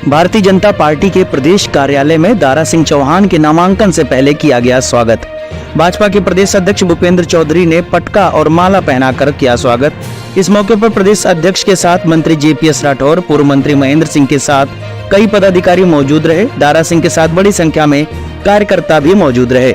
Bharatiya Janata party के प्रदेश कार्यालय में दारा सिंह चौहान के नामांकन से पहले किया गया स्वागत। भाजपा के प्रदेश अध्यक्ष भूपेंद्र चौधरी ने पटका और माला पहनाकर किया स्वागत। इस मौके पर प्रदेश अध्यक्ष के साथ मंत्री JPS राठौर, पूर्व मंत्री महेंद्र सिंह के साथ कई पदाधिकारी मौजूद रहे। दारा सिंह के साथ बड़ी संख्या में कार्यकर्ता भी मौजूद रहे।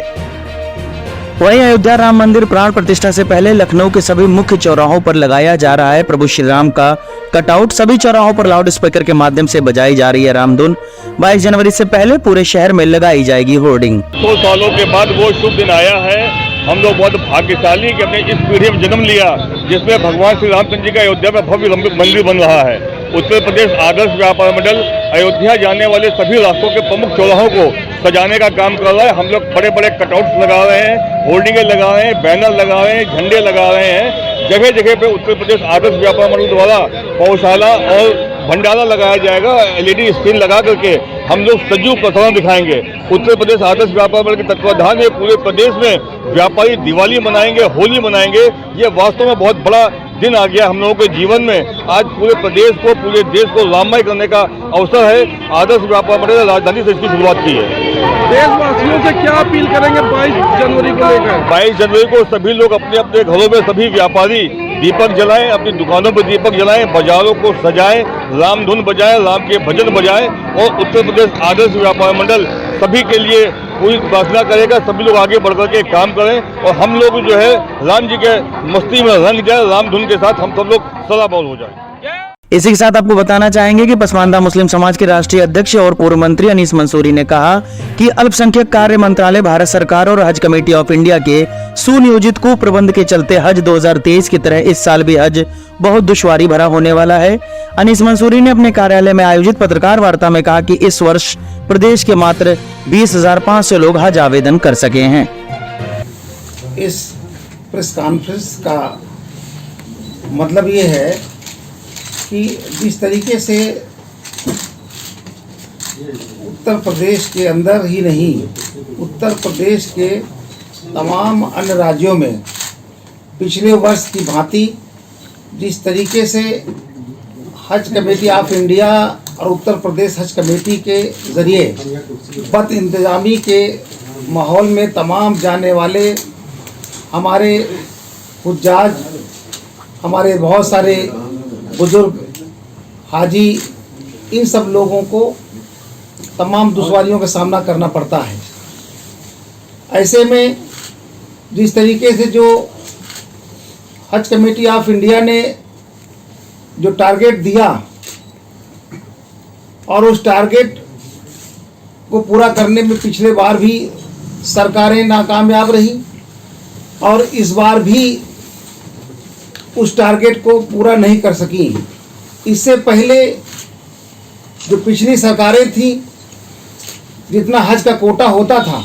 वहीं अयोध्या राम मंदिर प्राण प्रतिष्ठा से पहले लखनऊ के सभी मुख्य चौराहों पर लगाया जा रहा है प्रभु श्री राम का कटआउट। सभी चौराहों पर लाउड स्पीकर के माध्यम से बजाई जा रही है रामधुन। 22 जनवरी से पहले पूरे शहर में लगाई जाएगी होर्डिंग। 100 सालों के बाद वो शुभ दिन आया है। हम लोग बहुत भाग्यशाली कि हमने इस पीढ़ी में जन्म लिया जिसमें भगवान श्री रामचंद्र जी का अयोध्या में भव्य मंदिर बन रहा है। उत्तर प्रदेश आदर्श व्यापार मंडल अयोध्या जाने वाले सभी रास्तों के प्रमुख चौराहों को सजाने का काम कर रहा है। हम लोग बड़े बड़े कटआउट्स लगा रहे हैं, होर्डिंगें लगा रहे हैं, बैनर लगा रहे हैं, झंडे लगा रहे हैं। जगह जगह पे उत्तर प्रदेश आदर्श व्यापार मंडल द्वारा पौधशाला और भंडारा लगाया जाएगा। LED स्क्रीन लगा करके हम लोग सजीव प्रसारण दिखाएंगे। उत्तर प्रदेश आदर्श व्यापार मंडल के तत्वाधान में पूरे प्रदेश में व्यापारी दिवाली मनाएंगे, होली मनाएंगे। ये वास्तव में बहुत बड़ा दिन आ गया हम लोगों के जीवन में। आज पूरे प्रदेश को, पूरे देश को राममय करने का अवसर है। आदर्श व्यापार मंडल ने राजधानी से इसकी शुरुआत की है। देशवासियों से क्या अपील करेंगे 22 जनवरी को लेकर? 22 जनवरी को सभी लोग अपने अपने घरों में सभी व्यापारी दीपक जलाएं, अपनी दुकानों पर दीपक जलाएं, बाजारों को सजाएं, रामधुन बजाएं, राम के भजन बजाएं। और उत्तर प्रदेश आदर्श व्यापार मंडल सभी के लिए पूरी प्रार्थना करेगा। सभी लोग आगे बढ़कर के काम करें और हम लोग जो है राम जी के मस्ती में रंग जाए, रामधुन के साथ हम सब लोग सदाबहार हो जाए। इसी के साथ आपको बताना चाहेंगे कि पसमानदा मुस्लिम समाज के राष्ट्रीय अध्यक्ष और पूर्व मंत्री अनीस मंसूरी ने कहा कि अल्पसंख्यक कार्य मंत्रालय भारत सरकार और हज कमेटी ऑफ इंडिया के सुनियोजित कुप्रबंध के चलते हज 2023 की तरह इस साल भी हज बहुत दुश्वारी भरा होने वाला है। अनीस मंसूरी ने अपने कार्यालय में आयोजित पत्रकार वार्ता में कहा कि इस वर्ष प्रदेश के मात्र 20,500 लोग हज आवेदन कर सके हैं। इस प्रेस कॉन्फ्रेंस का मतलब ये है कि जिस तरीके से उत्तर प्रदेश के अंदर ही नहीं, उत्तर प्रदेश के तमाम अन्य राज्यों में पिछले वर्ष की भांति जिस तरीके से हज कमेटी ऑफ इंडिया और उत्तर प्रदेश हज कमेटी के ज़रिए बद इंतज़ामी के माहौल में तमाम जाने वाले हमारे हुज्जाज, हमारे बहुत सारे बुजुर्ग हाजी, इन सब लोगों को तमाम दुश्वारियों का सामना करना पड़ता है। ऐसे में जिस तरीके से जो हज कमेटी ऑफ इंडिया ने जो टारगेट दिया और उस टारगेट को पूरा करने में पिछले बार भी सरकारें नाकामयाब रही और इस बार भी उस टारगेट को पूरा नहीं कर सकी। इससे पहले जो पिछली सरकारें थी, जितना हज का कोटा होता था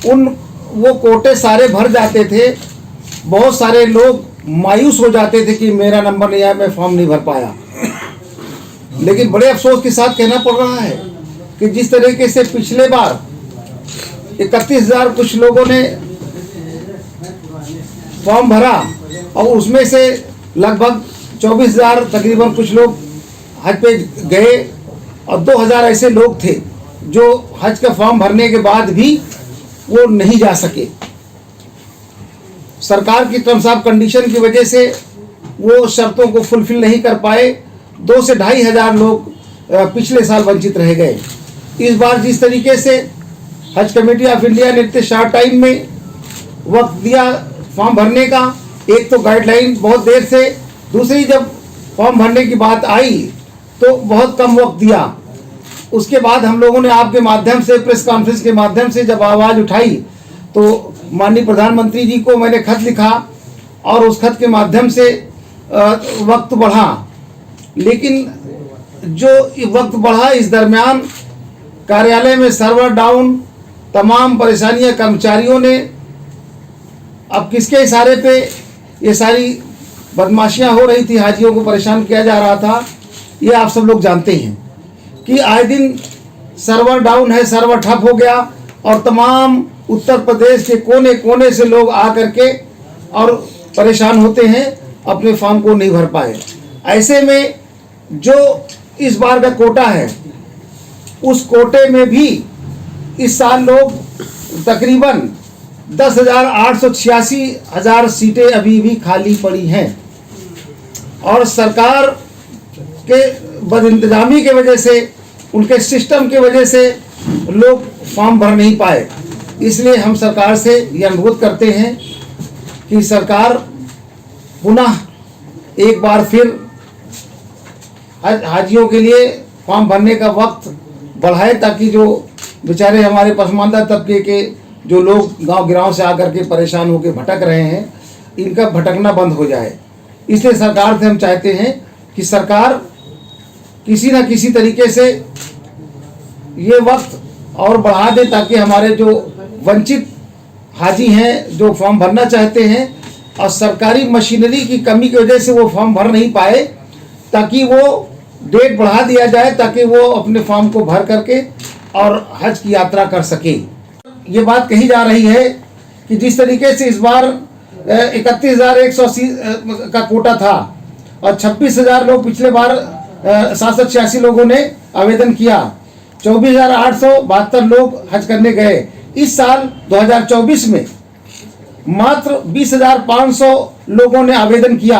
वो कोटे सारे भर जाते थे। बहुत सारे लोग मायूस हो जाते थे कि मेरा नंबर नहीं आया, मैं फॉर्म नहीं भर पाया। लेकिन बड़े अफसोस के साथ कहना पड़ रहा है कि जिस तरीके से पिछले बार 31,000 कुछ लोगों ने फॉर्म भरा और उसमें से लगभग 24,000 तकरीबन कुछ लोग हज पे गए और 2,000 ऐसे लोग थे जो हज का फॉर्म भरने के बाद भी वो नहीं जा सके। सरकार की टर्म्स ऑफ कंडीशन की वजह से वो शर्तों को फुलफिल नहीं कर पाए। 2 से 2,500 लोग पिछले साल वंचित रह गए। इस बार जिस तरीके से हज कमेटी ऑफ इंडिया ने इतने शॉर्ट टाइम में वक्त दिया फॉर्म भरने का, एक तो गाइडलाइन बहुत देर से, दूसरी जब फॉर्म भरने की बात आई तो बहुत कम वक्त दिया। उसके बाद हम लोगों ने आपके माध्यम से, प्रेस कॉन्फ्रेंस के माध्यम से जब आवाज़ उठाई तो माननीय प्रधानमंत्री जी को मैंने खत लिखा और उस खत के माध्यम से वक्त बढ़ा। लेकिन जो वक्त बढ़ा, इस दरमियान कार्यालय में सर्वर डाउन, तमाम परेशानियां कर्मचारियों ने, अब किसके इशारे पे ये सारी बदमाशियां हो रही थी, हाजियों को परेशान किया जा रहा था, ये आप सब लोग जानते हैं कि आए दिन सर्वर डाउन है, सर्वर ठप हो गया और तमाम उत्तर प्रदेश के कोने कोने से लोग आ करके और परेशान होते हैं, अपने फॉर्म को नहीं भर पाए। ऐसे में जो इस बार का कोटा है, उस कोटे में भी इस साल लोग तकरीबन 10,886 सीटें अभी भी खाली पड़ी हैं और सरकार के बदइंतजामी के वजह से, उनके सिस्टम के वजह से लोग फॉर्म भर नहीं पाए। इसलिए हम सरकार से ये अनुरोध करते हैं कि सरकार पुनः एक बार फिर हाजियों के लिए फॉर्म भरने का वक्त बढ़ाए, ताकि जो बेचारे हमारे पसमानदा तबके के जो लोग गांव से आकर के परेशान होकर भटक रहे हैं, इनका भटकना बंद हो जाए। इसलिए सरकार से हम चाहते हैं कि सरकार किसी न किसी तरीके से ये वक्त और बढ़ा दे, ताकि हमारे जो वंचित हाजी हैं जो फॉर्म भरना चाहते हैं और सरकारी मशीनरी की कमी की वजह से वो फॉर्म भर नहीं पाए, ताकि वो डेट बढ़ा दिया जाए, ताकि वो अपने फॉर्म को भर करके और हज की यात्रा कर सके। ये बात कही जा रही है कि जिस तरीके से इस बार 31,180 का कोटा था और 26,000 लोग पिछले बार 786 लोगों ने आवेदन किया, 24,872 लोग हज करने गए। इस साल 2024 में मात्र 20,500 लोगों ने आवेदन किया।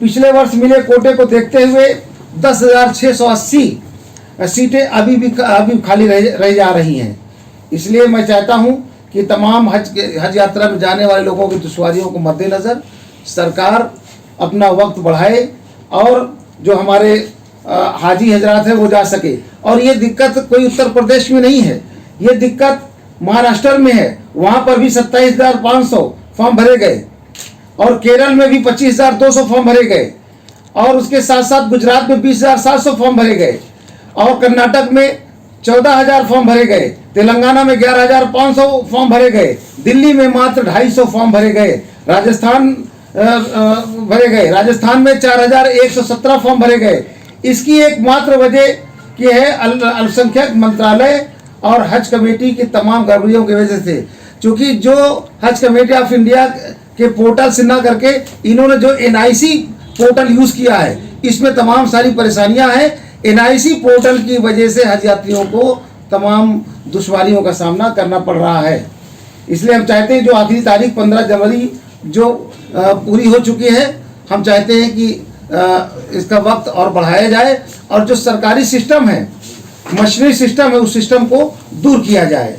पिछले वर्ष मिले कोटे को देखते हुए 10,680 सीटें अभी खाली रह जा रही हैं। इसलिए मैं चाहता हूं कि तमाम हज यात्रा में जाने वाले लोगों की दुश्वारियों को मद्देनज़र सरकार अपना वक्त बढ़ाए और जो हमारे हाजी हजरात हैं वो जा सके। और ये दिक्कत कोई उत्तर प्रदेश में नहीं है, ये दिक्कत महाराष्ट्र में है। वहाँ पर भी 27,500 फॉर्म भरे गए और केरल में भी 25,200 फॉर्म भरे गए और उसके साथ साथ गुजरात में 20,700 फॉर्म भरे गए और कर्नाटक में 14,000 फॉर्म भरे गए, तेलंगाना में 11,500 फॉर्म भरे गए, दिल्ली में मात्र 250 फॉर्म भरे गए, राजस्थान में 4,117 फॉर्म भरे गए। इसकी एकमात्र वजह की है अल्पसंख्यक मंत्रालय और हज कमेटी की तमाम गड़बड़ियों की वजह से। क्योंकि जो हज कमेटी ऑफ इंडिया के पोर्टल से ना करके इन्होंने जो NIC पोर्टल यूज़ किया है, इसमें तमाम सारी परेशानियां हैं। NIC पोर्टल की वजह से हज यात्रियों को तमाम दुश्वारियों का सामना करना पड़ रहा है। इसलिए हम चाहते हैं जो आखिरी तारीख 15 जनवरी जो पूरी हो चुकी है, हम चाहते हैं कि इसका वक्त और बढ़ाया जाए और जो सरकारी सिस्टम है, मशीनरी सिस्टम है, उस सिस्टम को दूर किया जाए।